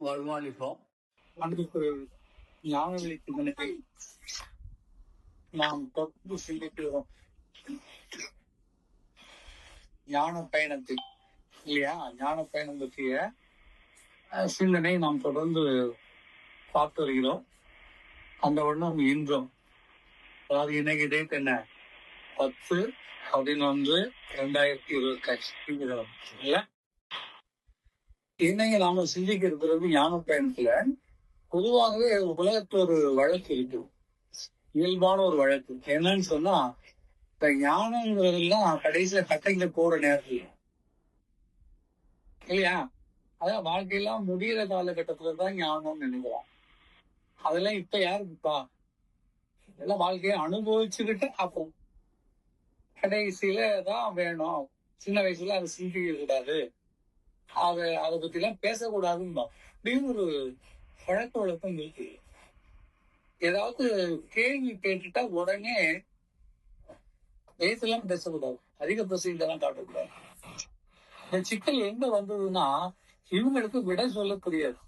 வருமானிப்போம். அன்றைக்கு ஞான விழித்தினத்தை நாம் தொடர்ந்து சிந்திக்கிறோம். ஞான பயணத்தில் இல்லையா? ஞான பயணம் பற்றிய சிந்தனை நாம் தொடர்ந்து பார்த்து வருகிறோம். அந்த வண்ணம் இன்றும், அதாவது இன்னைக்கு டேட் என்ன, 10/11/2025 இல்ல? இன்னைக்கு நாம சிந்திக்கிறது ஞான பயணத்துல பொதுவாகவே உலகத்துல ஒரு வழக்கு இருக்கு, இயல்பான ஒரு வழக்கு. என்னன்னு சொன்னா, இந்த ஞானங்கிறதுலாம் கடைசியில கட்டையில போற நேரத்துல இல்லையா? அதான் வாழ்க்கையெல்லாம் முடிகிற காலகட்டத்துலதான் ஞானம்னு நினைக்கிறோம். அதெல்லாம் இப்ப யாருக்குப்பா? எல்லாம் வாழ்க்கையை அனுபவிச்சுக்கிட்டு அப்போ கடைசியில தான் வேணும். சின்ன வயசுல அதை சிந்திக்க கூடாது, அதை பத்தி எல்லாம் பேசக்கூடாதுன்னு அப்படின்னு ஒரு பழக்க வழக்கம் இருக்கு. ஏதாவது கேள்வி கேட்டுட்டா உடனே பேசலாம், பேசக்கூடாது, அதிக பிரசித்தெல்லாம் காட்டக்கூடாது. இந்த சிக்கல் எங்க வந்ததுன்னா, இவங்களுக்கு விட சொல்ல தெரியாது.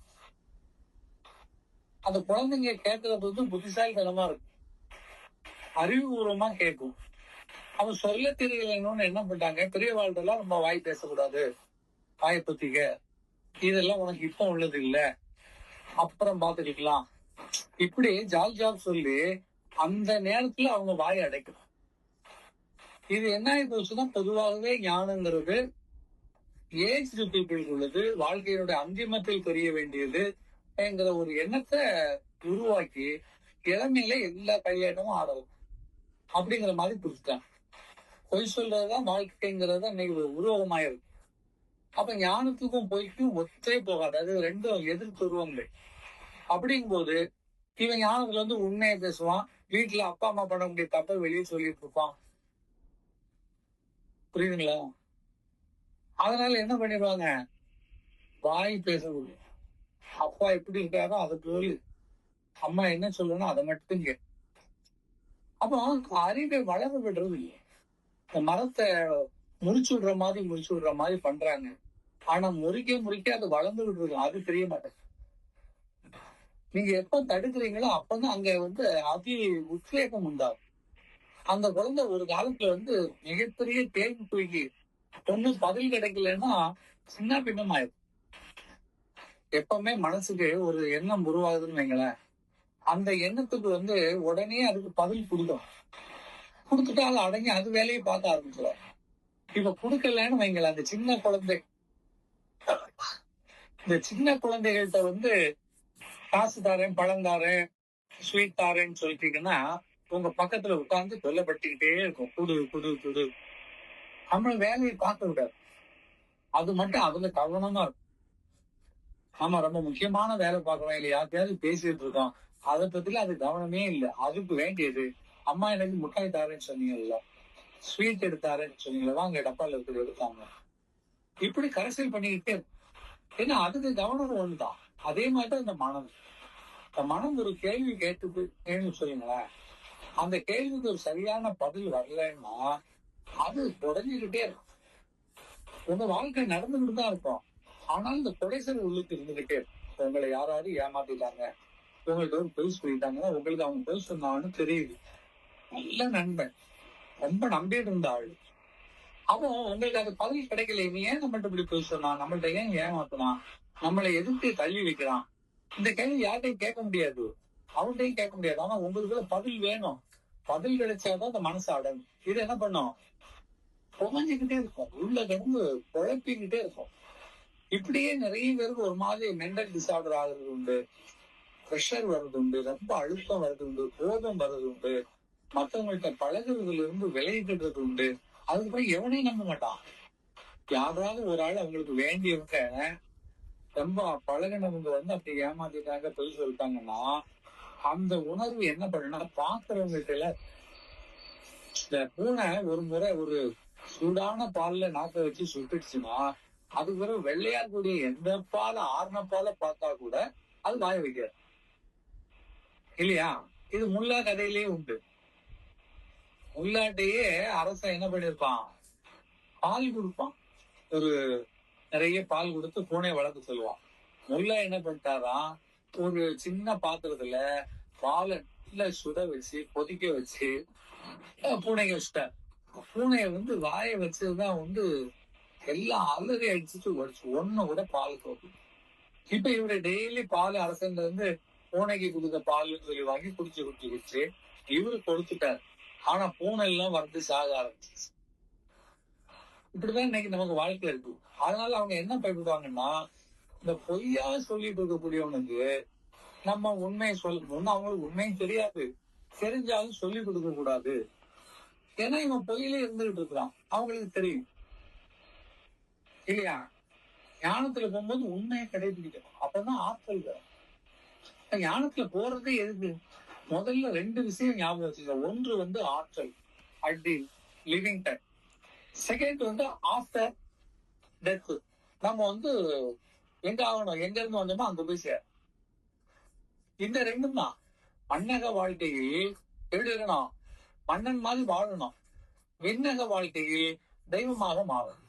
அந்த குழந்தைங்க கேட்கறது புத்திசாலித்தனமா இருக்கும், அறிவுபூர்வமா கேட்கும். அவன் சொல்ல தெரியலன்னு என்ன பண்ணிட்டாங்க, பெரிய வாழ்க்கெல்லாம் நம்ம வாய் பேசக்கூடாது, வாயை பத்திக்க, இதெல்லாம் உனக்கு இப்ப உள்ளது இல்ல, அப்புறம் பாத்துக்கலாம், இப்படி ஜாப் சொல்லி அந்த நேரத்துல அவங்க வாயை அடைக்கணும். இது என்ன ஆயிடுச்சுன்னா, பொதுவாகவே ஞானங்கிறது ஏஜ் பீப்புளுக்கு உள்ளது, வாழ்க்கையினுடைய அந்திமத்தில் தெரிய வேண்டியது என்கிற ஒரு எண்ணத்தை உருவாக்கி இளமையில எல்லா கையாட்டமும் ஆடலாம் அப்படிங்கிற மாதிரி புரிஞ்சுட்டாங்க. பொய் சொல்றதுதான் வாழ்க்கைங்கிறத இன்னைக்கு உருவகமாயிருக்கு. அப்ப ஞானத்துக்கும் பொய்க்கும் ஒத்தே போகாது, அது ரெண்டும் எதிர் துருவங்கள். அப்படிங்கும் போது இவன் ஞானத்துல உண்மையை பேசுவான், வீட்டுல அப்பா அம்மா பண்ண முடிய தப்ப வெளியே சொல்லிட்டு இருப்பான். புரியுதுங்களா? அதனால என்ன பண்ணிடுவாங்க, வாய் பேசக்கூடிய அப்பா எப்படி இருக்காரோ அதை சொல்லு, அம்மா என்ன சொல்லணும் அதை மட்டும் கேட்க. அப்போ அறிவை வளர விடுறது இல்லை. இந்த மரத்தை முறிச்சு விடுற மாதிரி பண்றாங்க. ஆனா முறிக்க அது வளர்ந்து விடுறது, அது தெரிய மாட்டேங்குது. நீங்க எப்ப தடுக்கிறீங்களோ அப்பதான் அங்க அதி உத்வேகம் உண்டாகும். அந்த குழந்தை ஒரு காலத்துல மிகப்பெரிய கேள்வி தூக்கி ஒண்ணு பதில் கிடைக்கலன்னா சின்ன பின்னமாயிரும். எப்பவுமே மனசுக்கு ஒரு எண்ணம் உருவாகுதுன்னு வைங்களேன், அந்த எண்ணத்துக்கு உடனே அதுக்கு பதில் கொடுத்துட்டா அது அடங்கி அது வேலையை பார்க்க ஆரம்பிச்சிடும். இப்ப கொடுக்கலன்னு வைங்களேன், அந்த சின்ன குழந்தைகள்கிட்ட காசு தாரேன், பழம் தாரேன், ஸ்வீட் தாரேன்னு சொல்லிட்டீங்கன்னா உங்க பக்கத்துல உட்கார்ந்து தொல்லப்பட்டுக்கிட்டே இருக்கும், குடு குடு குடு. நம்ம வேலையை பார்க்க விடாது, அது மட்டும் அதுல கவனமா இருக்கும். ஆமா, ரொம்ப முக்கியமான வேலை பார்க்கறோம், இல்ல யார்கிட்டயாவது பேசிட்டு இருக்கோம், அதை பத்தில அது கவனமே இல்லை. அதுக்கு வேண்டியது, அம்மா எனக்கு முட்டாய் தாரேன்னு சொன்னீங்கல்ல, ஸ்வீட் எடுத்தாரேன்னு சொன்னீங்களா, வாங்க டப்பால இருக்கிற எடுத்தாங்க, இப்படி கரைசல் பண்ணிக்கிட்டே இருக்கும். ஏன்னா அதுக்கு கவனம் ஒண்ணுதான். அதே மாதிரிதான் இந்த மனம் ஒரு கேள்வி கேட்டுன்னு சொல்லுங்களேன், அந்த கேள்விக்கு ஒரு சரியான பதில் வரலன்னா அது தொடங்கிக்கிட்டே இருக்கும். உங்க வாழ்க்கை நடந்துகிட்டு தான் இருக்கும், ஆனால் இந்த குடைசல் உள்ளுக்கு இருந்துகிட்டே இருக்கும். உங்களை யாராவது ஏமாத்திட்டாங்க, உங்களுக்கு ஒரு பொய் சொல்லிட்டாங்கன்னா உங்களுக்கு அவங்க பொய் சொன்னாங்கன்னு தெரியுது, நல்ல நண்பன், ரொம்ப நம்பிட்டு இருந்த ஆளு, அவன் உங்களுக்கு அது பதில் கிடைக்கல, நீ ஏன் நம்மள்ட்ட இப்படி பொய் சொன்னான், நம்மள்ட்ட ஏன் ஏமாத்தினான், நம்மளை எதிர்த்து தள்ளி வைக்கிறான், இந்த கேள்வி யார்கிட்டையும் கேட்க முடியாது, அவன்கிட்டையும் கேட்க முடியாது. ஆனா உங்களுக்கு பதில் வேணும், பதில் கிடைச்சாதான் அந்த மனசு அடங்கும். இது என்ன பண்ணும், புகஞ்சுக்கிட்டே இருக்கும், உள்ள கிடந்து குழப்பிக்கிட்டே இருக்கும். இப்படியே நிறைய பேருக்கு ஒரு மாதிரி மென்டல் டிசார்டர் ஆகுறது உண்டு, ப்ரெஷர் வர்றது உண்டு, ரொம்ப அழுத்தம் வர்றது உண்டு, கோபம் வர்றது உண்டு, மற்றவங்கள்ட்ட பழகுறதுல இருந்து விலகிக்கிறது உண்டு. அதுக்கப்புறம் எவனையும் நம்ப மாட்டான். யாராவது ஒரு ஆள் அவங்களுக்கு வேண்டியவங்க ரொம்ப பழகினவங்க அப்படி ஏமாத்திட்டாங்க, பொய் சொல்லிட்டாங்கன்னா அந்த உணர்வு என்ன பண்ணுன்னா, பாக்குறவங்ககிட்ட இந்த பூனை ஒரு முறை ஒரு சூடான பால்ல நாக்க வச்சு சுட்டுடுச்சுன்னா அதுக்கு பிறகு வெள்ளையா கூடிய எந்த பால் ஆறுன பாலை பார்த்தா கூட அது வாய வைக்காது, இல்லையா? இது முல்லா கதையிலேயே உண்டு. முல்லாட்டையே அரசன் என்ன பண்ணிருப்பான், பால் கொடுப்பான், ஒரு நிறைய பால் கொடுத்து பூனை வளர்க்க சொல்லுவான். முல்லா என்ன பண்ணிட்டாராம், ஒரு சின்ன பாத்திரத்துல பாலை நல்லா சுட வச்சு கொதிக்க வச்சு பூனைக்கு வச்சுட்டார். பூனைய வந்து வாயை வச்சதுதான் வந்து எல்லாம் அலறி அடிச்சுட்டு வச்சு ஒண்ணு கூட பால் தோப்பு. இப்ப இவரு டெய்லி பால் அரசன்ல இருந்து பூனைக்கு கொடுத்த பால்னு சொல்லி வாங்கி குடிச்சு குடிச்சு குடிச்சு இவரு கொடுத்துட்டார். ஆனா பூனை எல்லாம் வந்து சாக ஆரம்பிச்சிச்சு. இப்படிதான் இன்னைக்கு நமக்கு வாழ்க்கை இருக்கு. அதனால அவங்க என்ன பயப்படுவாங்கன்னா, இந்த பொய்யா சொல்லிட்டு இருக்கக்கூடியவனுக்கு நம்ம உண்மையை சொல்லணும்னு அவங்களுக்கு உண்மையும் தெரியாது, தெரிஞ்சாலும் சொல்லி கொடுக்க கூடாது. ஏன்னா இவன் பொய்யிலே இருந்துகிட்டு இருக்கிறான், அவங்களுக்கு தெரியும் இல்லையா? ஞானத்துல போகும்போது உண்மையை கடைபிடிக்கணும், அப்பதான் ஆற்றல் வரும். ஞானத்துல போறதே எதுக்கு? முதல்ல 2 விஷயம் ஞாபகம் வச்சுக்க. ஒன்று வந்து ஆற்றல், at the living time. Second வந்து ஆஃப்டர் டெத். நம்ம வந்து எங்க ஆகணும், எங்க இருந்து வந்தோமோ அங்க போய் சேர. இந்த 2ம் தான். மன்னக வாழ்க்கையில் எப்படி இருக்கணும்? மன்னன் மாதிரி வாழணும். விண்ணக வாழ்க்கையில் தெய்வமாக மாறணும்.